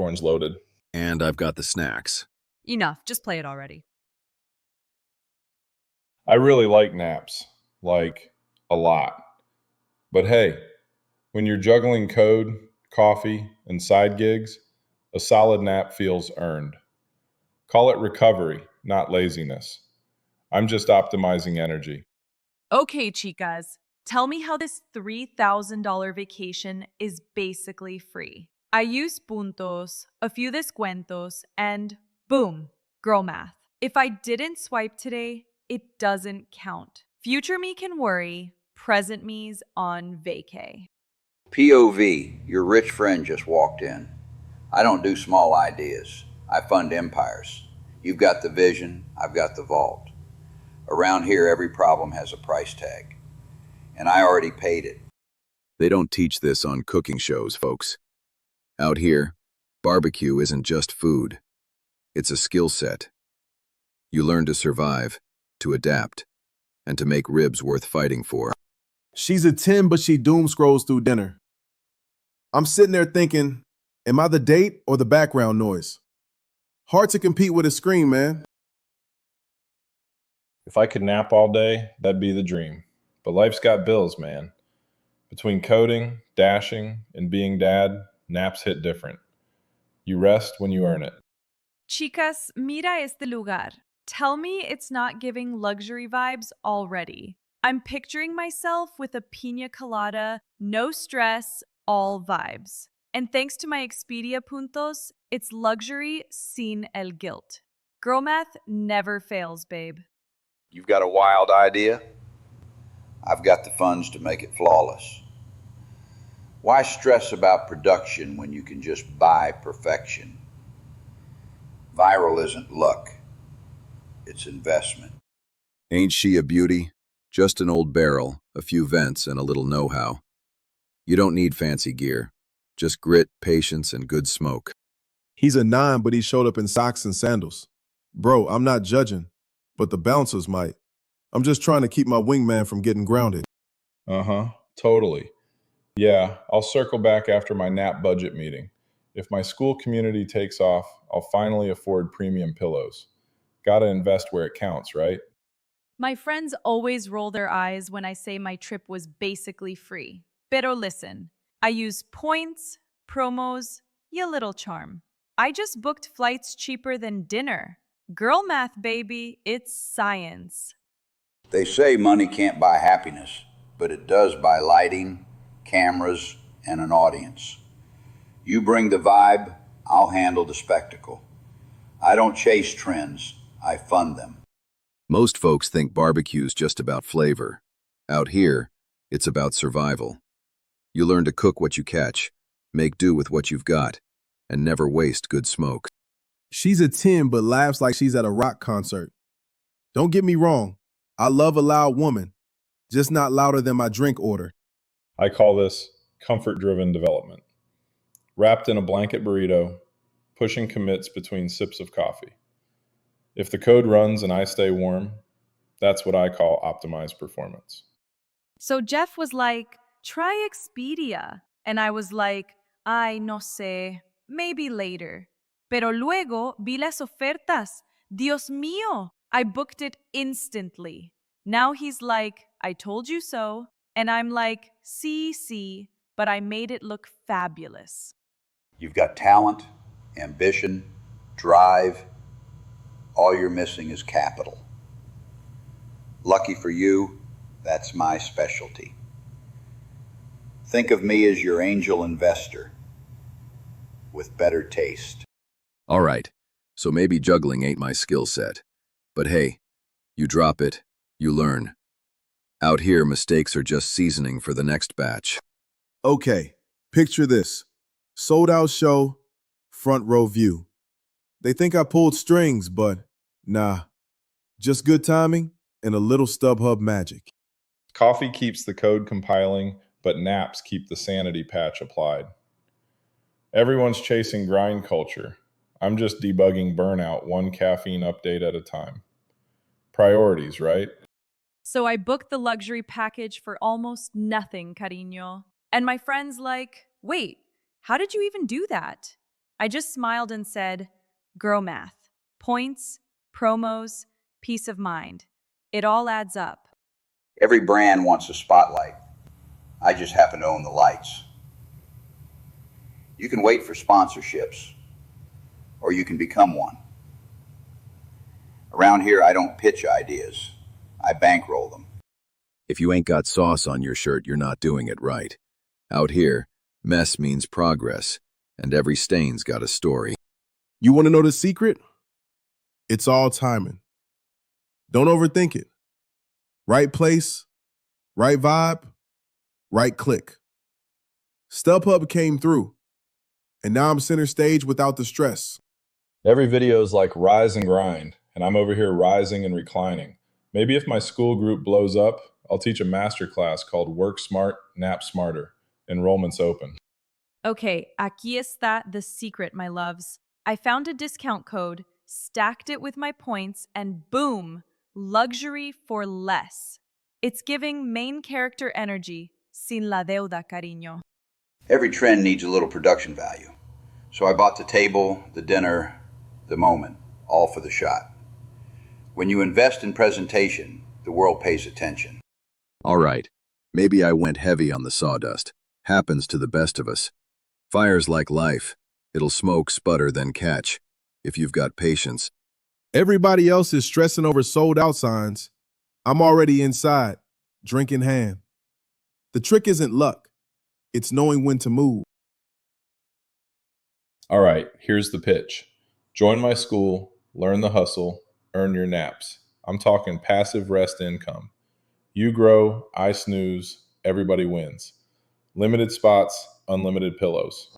popcorn's loaded. And I've got the snacks. Enough, just play it already. I really like naps, like a lot. But hey, when you're juggling code, coffee, and side gigs, a solid nap feels earned. Call it recovery, not laziness. I'm just optimizing energy. Okay, chicas, tell me how this $3,000 vacation is basically free. I use puntos, a few descuentos, and boom, girl math. If I didn't swipe today, it doesn't count. Future me can worry, present me's on vacay. POV, your rich friend just walked in. I don't do small ideas. I fund empires. You've got the vision, I've got the vault. Around here, every problem has a price tag. And I already paid it. They don't teach this on cooking shows, folks. Out here, barbecue isn't just food. It's a skill set. You learn to survive, to adapt, and to make ribs worth fighting for. She's a 10, but she doom scrolls through dinner. I'm sitting there thinking, am I the date or the background noise? Hard to compete with a screen, man. If I could nap all day, that'd be the dream. But life's got bills, man. Between coding, dashing, and being dad, naps hit different. You rest when you earn it. Chicas, mira este lugar. Tell me it's not giving luxury vibes already. I'm picturing myself with a pina colada, no stress, all vibes. And thanks to my Expedia puntos, it's luxury sin el guilt. Girl math never fails, babe. You've got a wild idea? I've got the funds to make it flawless. Why stress about production when you can just buy perfection? Viral isn't luck. It's investment. Ain't she a beauty? Just an old barrel, a few vents, and a little know-how. You don't need fancy gear. Just grit, patience, and good smoke. He's a 9, but he showed up in socks and sandals. Bro, I'm not judging, but the bouncers might. I'm just trying to keep my wingman from getting grounded. Totally. Yeah, I'll circle back after my nap budget meeting. If my school community takes off, I'll finally afford premium pillows. Gotta invest where it counts, right? My friends always roll their eyes when I say my trip was basically free. Pero listen, I use points, promos, y a little charm. I just booked flights cheaper than dinner. Girl math, baby, it's science. They say money can't buy happiness, but it does buy lighting, cameras, and an audience. You bring the vibe, I'll handle the spectacle. I don't chase trends, I fund them. Most folks think barbecue's just about flavor. Out here, it's about survival. You learn to cook what you catch, make do with what you've got, and never waste good smoke. She's a 10, but laughs like she's at a rock concert. Don't get me wrong, I love a loud woman, just not louder than my drink order. I call this comfort-driven development. Wrapped in a blanket burrito, pushing commits between sips of coffee. If the code runs and I stay warm, that's what I call optimized performance. So Jeff was like, try Expedia. And I was like, ay, no sé, maybe later. Pero luego vi las ofertas. Dios mío, I booked it instantly. Now he's like, I told you so. And I'm like, see, but I made it look fabulous. You've got talent, ambition, drive. All you're missing is capital. Lucky for you, that's my specialty. Think of me as your angel investor with better taste. All right, so maybe juggling ain't my skill set. But hey, you drop it, you learn. Out here, mistakes are just seasoning for the next batch. Okay, picture this. Sold out show, front row view. They think I pulled strings, but nah. Just good timing and a little StubHub magic. Coffee keeps the code compiling, but naps keep the sanity patch applied. Everyone's chasing grind culture. I'm just debugging burnout one caffeine update at a time. Priorities, right? So I booked the luxury package for almost nothing, cariño. And my friend's like, wait, how did you even do that? I just smiled and said, girl math. Points, promos, peace of mind. It all adds up. Every brand wants a spotlight. I just happen to own the lights. You can wait for sponsorships, or you can become one. Around here, I don't pitch ideas. I bankroll them. If you ain't got sauce on your shirt, you're not doing it right. Out here, mess means progress, and every stain's got a story. You want to know the secret? It's all timing. Don't overthink it. Right place, right vibe, right click. StubHub came through, and now I'm center stage without the stress. Every video is like rise and grind, and I'm over here rising and reclining. Maybe if my school group blows up, I'll teach a masterclass called Work Smart, Nap Smarter. Enrollment's open. Okay, aquí está the secret, my loves. I found a discount code, stacked it with my points, and boom, luxury for less. It's giving main character energy, sin la deuda, cariño. Every trend needs a little production value. So I bought the table, the dinner, the moment, all for the shot. When you invest in presentation, the world pays attention. All right, maybe I went heavy on the sawdust. Happens to the best of us. Fire's like life. It'll smoke, sputter, then catch. If you've got patience. Everybody else is stressing over sold out signs. I'm already inside, drink in hand. The trick isn't luck. It's knowing when to move. All right, here's the pitch. Join my school, learn the hustle, earn your naps. I'm talking passive rest income. You grow, I snooze, everybody wins. Limited spots, unlimited pillows.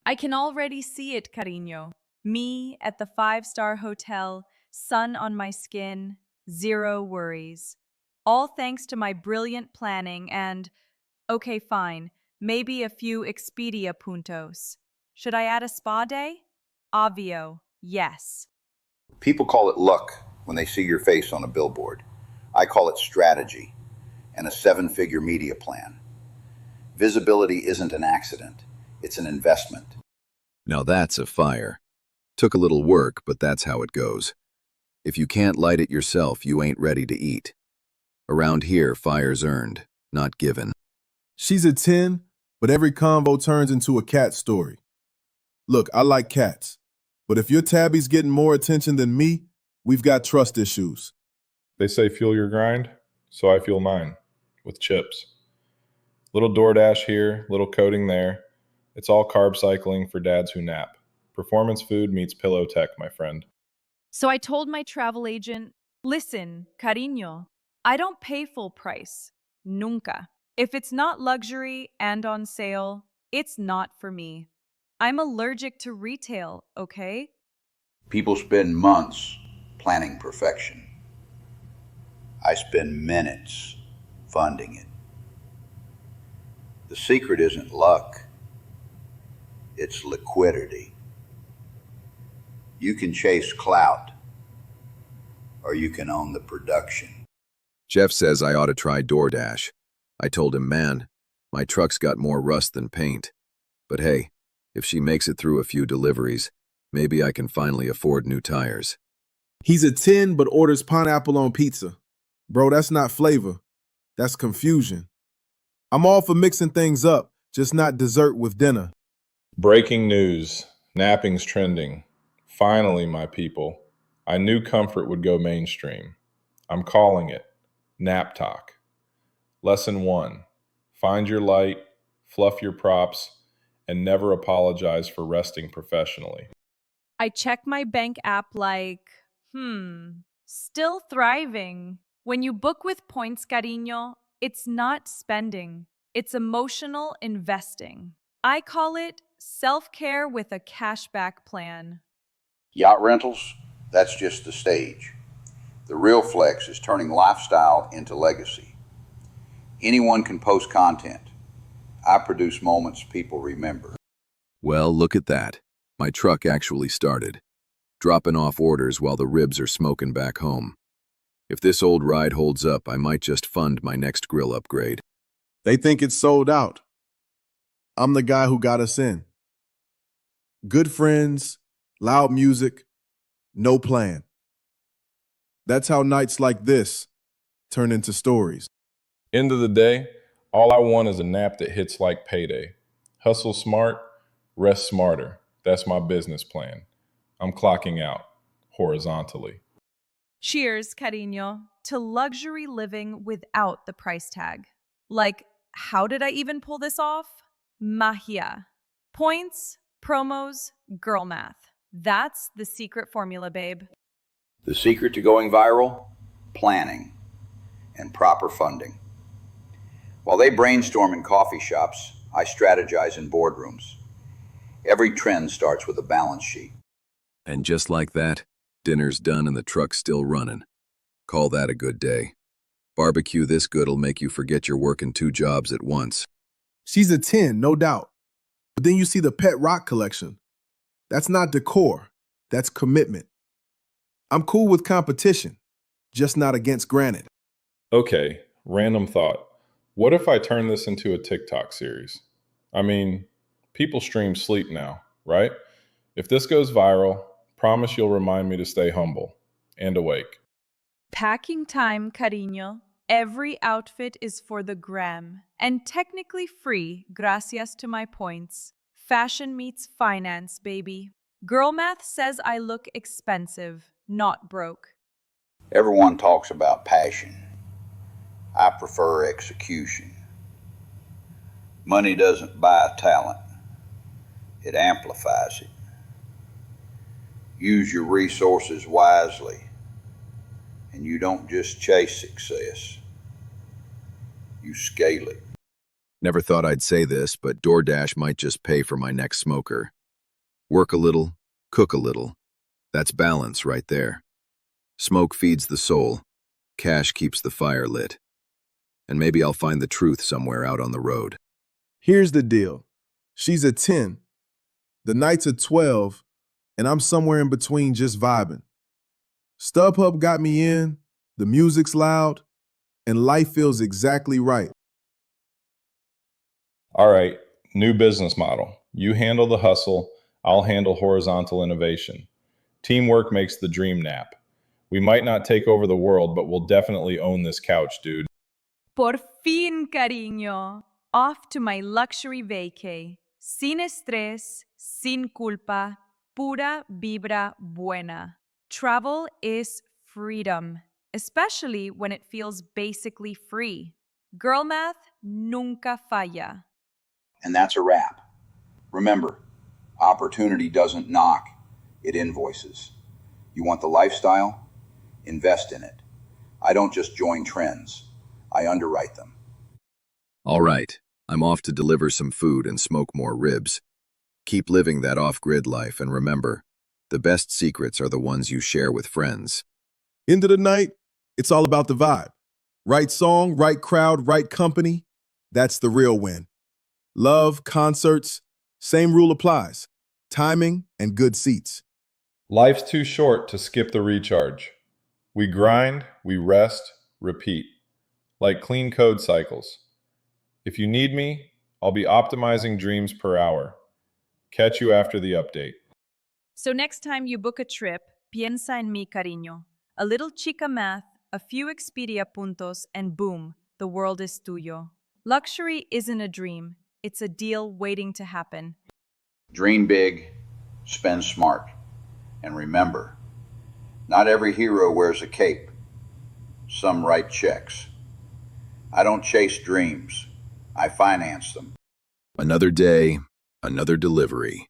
I can already see it, cariño. Me at the 5-star hotel, sun on my skin, zero worries. All thanks to my brilliant planning and, okay, fine, maybe a few Expedia puntos. Should I add a spa day? Obvio, yes. People call it luck when they see your face on a billboard. I call it strategy and a 7-figure media plan. Visibility isn't an accident, it's an investment. Now that's a fire. Took a little work, but that's how it goes. If you can't light it yourself, you ain't ready to eat. Around here, fire's earned, not given. She's a 10, but every convo turns into a cat story. Look, I like cats, but if your tabby's getting more attention than me, we've got trust issues. They say fuel your grind, so I fuel mine with chips. Little DoorDash here, little coating there. It's all carb cycling for dads who nap. Performance food meets pillow tech, my friend. So I told my travel agent, listen, cariño, I don't pay full price. Nunca. If it's not luxury and on sale, it's not for me. I'm allergic to retail, okay? People spend months planning perfection. I spend minutes funding it. The secret isn't luck, it's liquidity. You can chase clout, or you can own the production. Jeff says I ought to try DoorDash. I told him, man, my truck's got more rust than paint. But hey, if she makes it through a few deliveries, maybe I can finally afford new tires. He's a 10 but orders pineapple on pizza. Bro, that's not flavor. That's confusion. I'm all for mixing things up, just not dessert with dinner. Breaking news. Napping's trending. Finally, my people. I knew comfort would go mainstream. I'm calling it Nap Talk. Lesson 1. Find your light, fluff your props, and never apologize for resting professionally. I check my bank app like, still thriving. When you book with points, cariño, it's not spending. It's emotional investing. I call it self-care with a cashback plan. Yacht rentals, that's just the stage. The real flex is turning lifestyle into legacy. Anyone can post content. I produce moments people remember. Well, look at that. My truck actually started. Dropping off orders while the ribs are smoking back home. If this old ride holds up, I might just fund my next grill upgrade. They think it's sold out. I'm the guy who got us in. Good friends, loud music, no plan. That's how nights like this turn into stories. End of the day, all I want is a nap that hits like payday. Hustle smart, rest smarter. That's my business plan. I'm clocking out horizontally. Cheers, cariño, to luxury living without the price tag. Like, how did I even pull this off? Magia. Points, promos, girl math. That's the secret formula, babe. The secret to going viral? Planning and proper funding. While they brainstorm in coffee shops, I strategize in boardrooms. Every trend starts with a balance sheet. And just like that, dinner's done and the truck's still running. Call that a good day. Barbecue this good'll make you forget you're working 2 jobs at once. She's a 10, no doubt. But then you see the pet rock collection. That's not decor, that's commitment. I'm cool with competition, just not against granite. Okay, random thought. What if I turn this into a TikTok series? I mean, people stream sleep now, right? If this goes viral, promise you'll remind me to stay humble and awake. Packing time, cariño. Every outfit is for the gram and technically free, gracias to my points. Fashion meets finance, baby. Girl math says I look expensive, not broke. Everyone talks about passion. I prefer execution. Money doesn't buy talent, it amplifies it. Use your resources wisely, and you don't just chase success, you scale it. Never thought I'd say this, but DoorDash might just pay for my next smoker. Work a little, cook a little. That's balance right there. Smoke feeds the soul. Cash keeps the fire lit. And maybe I'll find the truth somewhere out on the road. Here's the deal. She's a 10. The night's a 12, and I'm somewhere in between just vibing. StubHub got me in, the music's loud, and life feels exactly right. All right, new business model. You handle the hustle, I'll handle horizontal innovation. Teamwork makes the dream nap. We might not take over the world, but we'll definitely own this couch, dude. Por fin, cariño. Off to my luxury vacay. Sin estrés, sin culpa, pura vibra buena. Travel is freedom, especially when it feels basically free. Girl math nunca falla. And that's a wrap. Remember, opportunity doesn't knock, it invoices. You want the lifestyle? Invest in it. I don't just join trends, I underwrite them. All right, I'm off to deliver some food and smoke more ribs. Keep living that off-grid life, and remember, the best secrets are the ones you share with friends. End of the night, it's all about the vibe. Right song, right crowd, right company. That's the real win. Love, concerts, same rule applies. Timing and good seats. Life's too short to skip the recharge. We grind, we rest, repeat. Like clean code cycles. If you need me, I'll be optimizing dreams per hour. Catch you after the update. So next time you book a trip, piensa en mi cariño. A little chica math, a few Expedia puntos, and boom, the world is tuyo. Luxury isn't a dream, it's a deal waiting to happen. Dream big, spend smart. And remember, not every hero wears a cape. Some write checks. I don't chase dreams, I finance them. Another day, another delivery.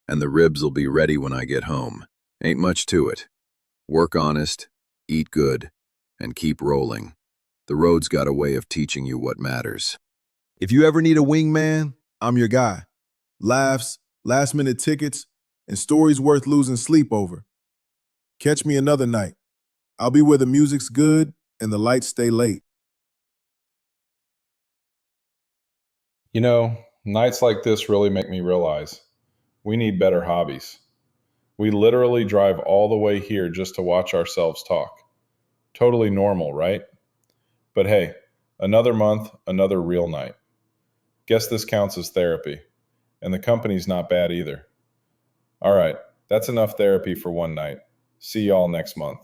And the ribs will be ready when I get home. Ain't much to it. Work honest, eat good, and keep rolling. The road's got a way of teaching you what matters. If you ever need a wingman, I'm your guy. Laughs, last-minute tickets, and stories worth losing sleep over. Catch me another night. I'll be where the music's good and the lights stay late. You know, nights like this really make me realize we need better hobbies. We literally drive all the way here just to watch ourselves talk. Totally normal, right? But hey, another month, another real night. Guess this counts as therapy. And the company's not bad either. All right, that's enough therapy for one night. See y'all next month.